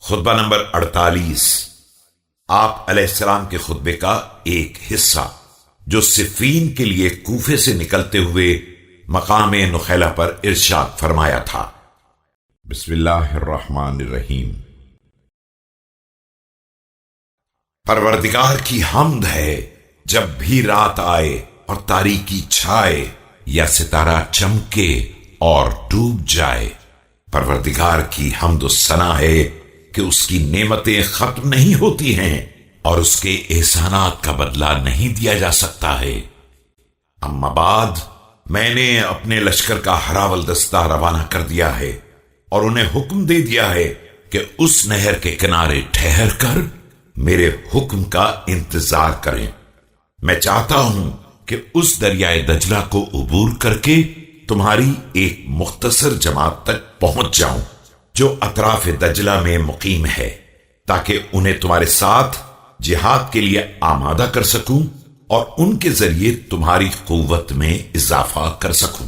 خطبہ نمبر 48 آپ علیہ السلام کے خطبے کا ایک حصہ جو صفین کے لیے کوفے سے نکلتے ہوئے مقام نخیلہ پر ارشاد فرمایا تھا۔ بسم اللہ الرحمن الرحیم۔ پروردگار کی حمد ہے جب بھی رات آئے اور تاریکی چھائے یا ستارہ چمکے اور ڈوب جائے۔ پروردگار کی حمد و ثنا ہے کہ اس کی نعمتیں ختم نہیں ہوتی ہیں اور اس کے احسانات کا بدلہ نہیں دیا جا سکتا ہے۔ اما بعد، میں نے اپنے لشکر کا ہراول دستہ روانہ کر دیا ہے اور انہیں حکم دے دیا ہے کہ اس نہر کے کنارے ٹھہر کر میرے حکم کا انتظار کریں۔ میں چاہتا ہوں کہ اس دریائے دجلہ کو عبور کر کے تمہاری ایک مختصر جماعت تک پہنچ جاؤں جو اطراف دجلہ میں مقیم ہے، تاکہ انہیں تمہارے ساتھ جہاد کے لیے آمادہ کر سکوں اور ان کے ذریعے تمہاری قوت میں اضافہ کر سکوں۔